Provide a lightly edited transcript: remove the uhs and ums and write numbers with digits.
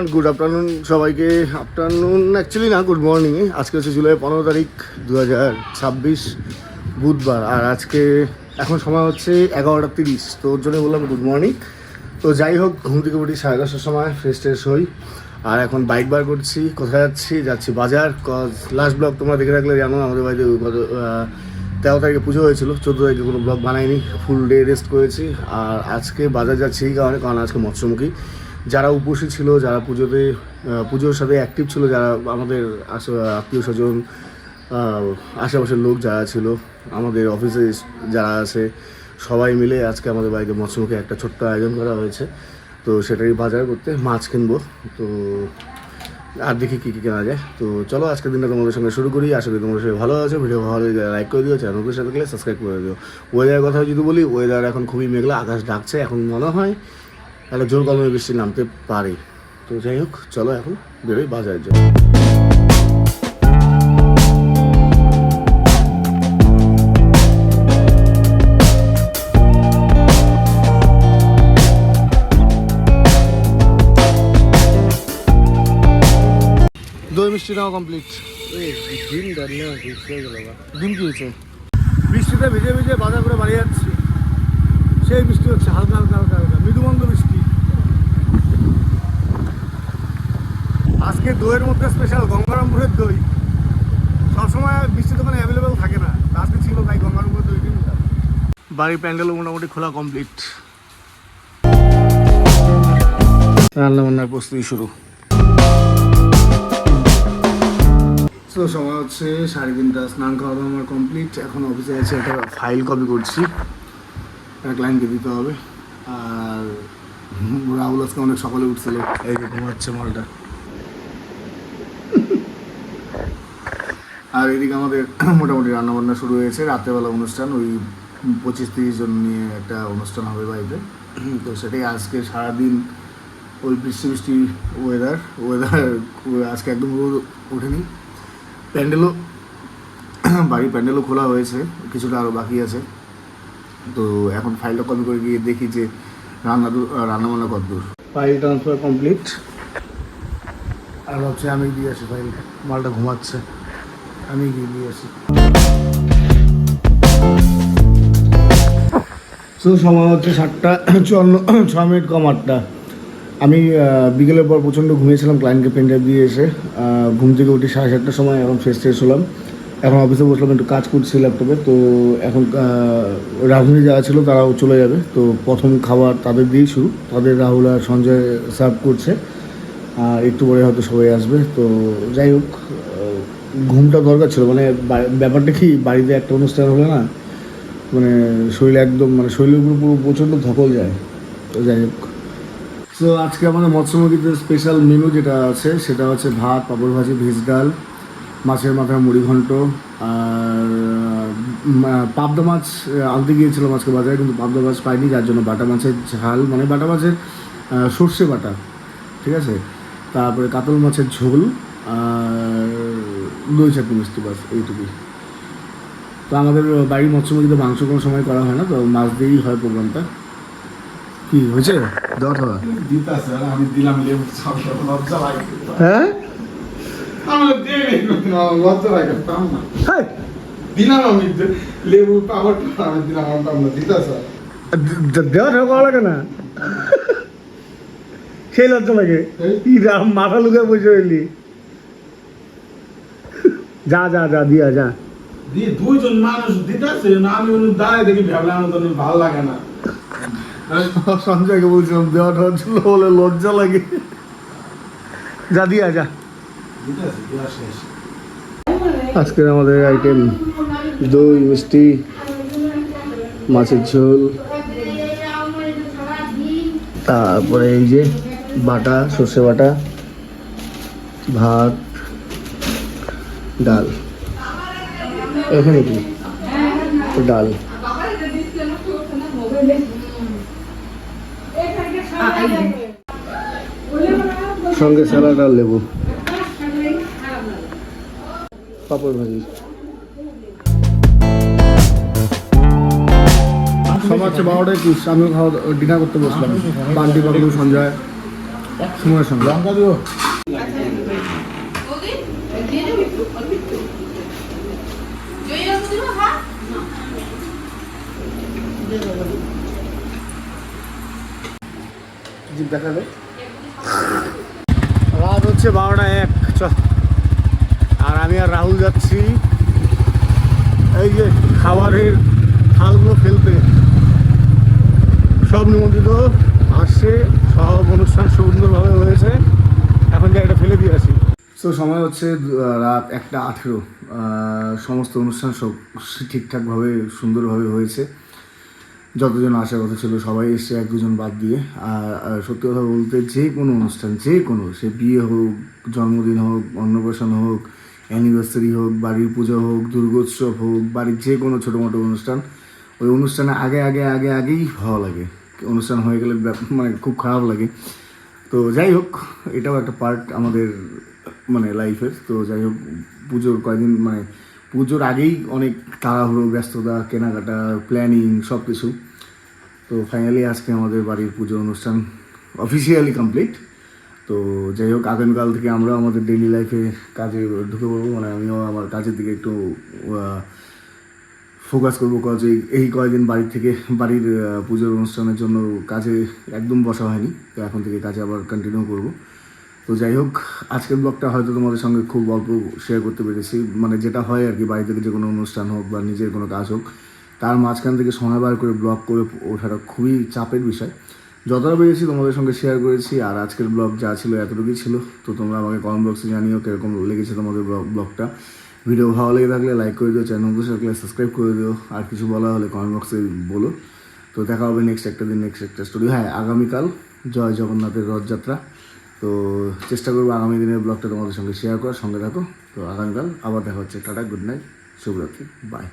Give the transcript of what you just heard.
Everyone, good afternoon সবাইকে। Afternoon actually না, good morning. আজকে হচ্ছে জুলাই 15 তারিখ 2026 বুধবার। আর আজকে এখন সময় হচ্ছে 11:30। তো ওর জন্য বললাম গুড মর্নিং। তো যাই হোক, ঘুম থেকে উঠি 10:30টার সময়, ফ্রেশ ট্রেশ হই। আর এখন বাইক বার করছি। কোথায় যাচ্ছি বাজার। কজ লাস্ট ব্লগ তোমরা দেখে রাখলে জানো, আমাদের বাড়িতে 13 তারিখে পুজো হয়েছিল। 14 তারিখে কোনো ব্লগ বানাইনি, ফুল ডে রেস্ট করেছি। আর আজকে বাজার যাচ্ছি এই কারণ আজকে মৎস্যমুখী। যারা উপসী ছিল, যারা পুজোর সাথে অ্যাক্টিভ ছিল, যারা আমাদের আত্মীয় স্বজন, আশেপাশের লোক যারা ছিল, আমাদের অফিসে যারা আছে, সবাই মিলে আজকে আমাদের বাড়িতে মৎস্যমুখী একটা ছোট্ট আয়োজন করা হয়েছে। তো সেটাই বাজার করতে মাছ কিনবো। তো আর দেখি কী কী কেনা যায়। তো চলো আজকের দিনটা তোমাদের সঙ্গে শুরু করি। আশা করি তোমাদের সঙ্গে ভালো আছে। ভিডিও ভালো লাইক করে দিও, চ্যানেলের সাথে গেলে সাবস্ক্রাইব করে দিও। ওয়েদারের কথা যদি বলি, ওয়েদার এখন খুবই মেঘলা, আকাশ ডাকছে। এখন মনে হয় একটা জোর কলমে বৃষ্টি নামতে পারে। তো যাই হোক, চলো এখন বেরোই বাজারের জন্য। দই মিষ্টি নেওয়া কমপ্লিট। ডিম কি হয়েছে? বৃষ্টিতে ভিজে ভিজে বাজার করে বাড়ি যাচ্ছি। সেই বৃষ্টি হচ্ছে, হালকা হালকা হালকা হালকা মৃদুমন্দ বৃষ্টি। আজকে দইয়ের মধ্যে স্পেশাল গঙ্গারামপুরের দই। সবসময় বৃষ্টি দোকানে অ্যাভেলেবেল থাকে না, আজকে ছিল, তাই গঙ্গারামপুরের দই কিনতে। বাড়ির প্যান্ডেলও মোটামুটি খোলা কমপ্লিট। রান্না বান্নার প্রস্তুতি শুরু। তো সময় হচ্ছে 3:30। স্নান খাওয়া দাওয়া আমার কমপ্লিট। এখন অফিসে আছে, একটা ফাইল কপি করছি, একটা ক্লায়েন্টকে দিতে হবে। আর রাহুল আজকে অনেক সকালে উঠছিল, এই যে ঘুমাচ্ছে মালটা। আর এদিকে আমাদের মোটামুটি রান্নাবান্না শুরু হয়েছে। রাত্রেবেলা অনুষ্ঠান, ওই 25-30 জন নিয়ে একটা অনুষ্ঠান হবে বাড়িতে। তো সেটাই আজকে সারাদিন ওই বৃষ্টি বৃষ্টি ওয়েদার আজকে একদম রোদ ওঠেনি। বাড়ির প্যান্ডেলও খোলা হয়েছে, কিছুটা আরও বাকি আছে। তো এখন ফাইলটা কপি করে গিয়ে দেখি যে রান্নাবান্না কতদূর। File transfer complete. আর হচ্ছে আমি দিয়ে আসি ফাইল। মালটা ঘুমাচ্ছে, আমি গিয়ে দিয়ে আসি। তো সময় হচ্ছে 7:54, 6 মিনিট কম 8টা। আমি বিকেলের পর প্রচণ্ড ঘুমিয়েছিলাম, ক্লায়েন্টকে পেন ড্রাইভ দিয়ে এসে। ঘুম থেকে উঠি 7:30টার সময়। এখন ফ্রেশ ট্রেশ হলাম, এখন অফিসে বসলাম, একটু কাজ করছি ল্যাপটপে। তো এখন রাঁধুনি যারা ছিল তারাও চলে যাবে। তো প্রথম খাবার তাদের দিয়েই শুরু। তাদের রাহুল আর সঞ্জয় সার্ভ করছে, আর একটু পরে হয়তো সবাই আসবে। তো যাই হোক, ঘুমটা দরকার ছিল। মানে ব্যাপারটা কি, বাড়িতে একটা অনুষ্ঠান হলে না, মানে শরীরে একদম, মানে শরীরের উপর পুরো প্রচণ্ড ধকল যায়। তো যাই হোক, তো আজকে আমাদের মৎস্যমুখীতে স্পেশাল মেনু যেটা আছে সেটা হচ্ছে ভাত, পাঁপড় ভাজি, ভেজ ডাল, মাছের মাথা, মুড়ি ঘন্ট। আর পাবদা মাছ আনতে গিয়েছিলাম আজকে বাজারে, কিন্তু পাবদা মাছ পাইনি, যার জন্য বাটা মাছের ঝাল, মানে বাটা মাছের সর্ষে বাটা, ঠিক আছে। তারপরে কাতল মাছের ঝোল আর দই চাটনি মিষ্টি, বাস এইটুকুই। তো আমাদের বাড়ির মৎস্যমুখীতে মাংস কোনো সময় করা হয় না, তো মাছ দিয়েই হয় প্রোগ্রামটা। কি হয়েছে? আমি দিলাম লেবু, লজ্জা লাগে। হ্যাঁ, লজ্জা লাগে দিলাম আমি লেবু পাপড়টা, আমি দিলাম দেওয়া করা লাগে না, সেই লজ্জা লাগে। মাথা লুকে বসে রইলি। যা যা যা দিয়া যা দিয়ে দুইজন মানুষ দিতেছে না, আমি দাঁড়ায় দেখি ভাবলাম ভালো লাগে না। সঞ্জয়কে বলছিলাম দেওয়াটা হচ্ছিল বলে লজ্জা লাগে। যা দিয়া যা। আজকের আমাদের আইটেম দই মিষ্টি, মাছের ঝোল, তারপরে এই যে বাটা, সর্ষে বাটা, ভাত, ডাল। এখানে কি ডাল, সঙ্গে স্যালাড আর লেবু, পাপড় ভাজি। সময় হচ্ছে 12টা 21। আমিও ডিনার করতে বসলাম। বান্টি, বাবলু, সঞ্জয়, সময়ের সঙ্গে লঙ্কা দিও জিপ দেখাবে রাত হচ্ছে 12:01 চল আর আমি আর রাহুল যাচ্ছি এই যে খাবারের থালগুলো ফেলতে সব নিমন্ত্রিত আসছে সব অনুষ্ঠান সুন্দরভাবে হয়েছে এখন জায়গাটা ফেলে দিয়ে আসি তো সময় হচ্ছে রাত 1:18 সমস্ত অনুষ্ঠান সব ঠিকঠাকভাবে সুন্দরভাবে হয়েছে যতজন আসার কথা ছিল সবাই এসছে এক দুজন বাদ দিয়ে আর সত্যি কথা বলতে যে কোনো অনুষ্ঠান যে কোনো সে বিয়ে হোক জন্মদিন হোক অন্নপ্রাশন হোক অ্যানিভার্সারি হোক বাড়ির পুজো হোক দুর্গোৎসব হোক বাড়ির যে কোনো ছোটো মোটো অনুষ্ঠান ওই অনুষ্ঠানে আগেই ভালো লাগে অনুষ্ঠান হয়ে গেলে মানে খুব খারাপ লাগে তো যাই হোক এটাও একটা পার্ট আমাদের মানে লাইফের তো যাই হোক পুজোর কয়েকদিন মানে পুজোর আগেই অনেক তাড়াহুড়ো ব্যস্ততা কেনাকাটা প্ল্যানিং সব কিছু তো ফাইনালি আজকে আমাদের বাড়ির পুজোর অনুষ্ঠান অফিসিয়ালি কমপ্লিট তো যাই হোক আগামীকাল থেকে আমরা আমাদের ডেইলি লাইফে কাজে ঢুকে পড়বো মানে আমিও আমার কাজের দিকে একটু ফোকাস করবো কাজ এই কয়েকদিন বাড়ির পুজোর অনুষ্ঠানের জন্য কাজে একদম বসা হয়নি তো এখন থেকে কাজে আবার কন্টিনিউ করবো তো যাই হোক আজকের ব্লগটা হয়তো তোমাদের সঙ্গে খুব অল্প শেয়ার করতে পেরেছি মানে যেটা হয় আর কি বাড়ি থেকে যে কোনো অনুষ্ঠান হোক বা নিজের কোনো কাজ হোক তার মাঝখান থেকে সময় বার করে ব্লগ করে ওঠাটা খুবই চাপের বিষয় যতটা পেরেছি তোমাদের সঙ্গে শেয়ার করেছি আর আজকের ব্লগ যা ছিল এতটুকুই ছিল তো তোমরা আমাকে কমেন্ট বক্সে জানিও কীরকম লেগেছে তোমাদের ব্লগটা ভিডিও ভালো লেগে থাকলে লাইক করে দিও চ্যানেলকে সাবস্ক্রাইব করে দিও আর কিছু বলা হলে কমেন্ট বক্সে বলো তো দেখা হবে নেক্সট একটা স্টোরি হ্যাঁ আগামীকাল জয় জগন্নাথের রথযাত্রা তো চেষ্টা করবো আগামী দিনের ব্লগটা তোমাদের সঙ্গে শেয়ার করার সঙ্গে থাকো তো আগামীকাল আবার দেখা হচ্ছে টাটা গুড নাইট শুভরাত্রি বাই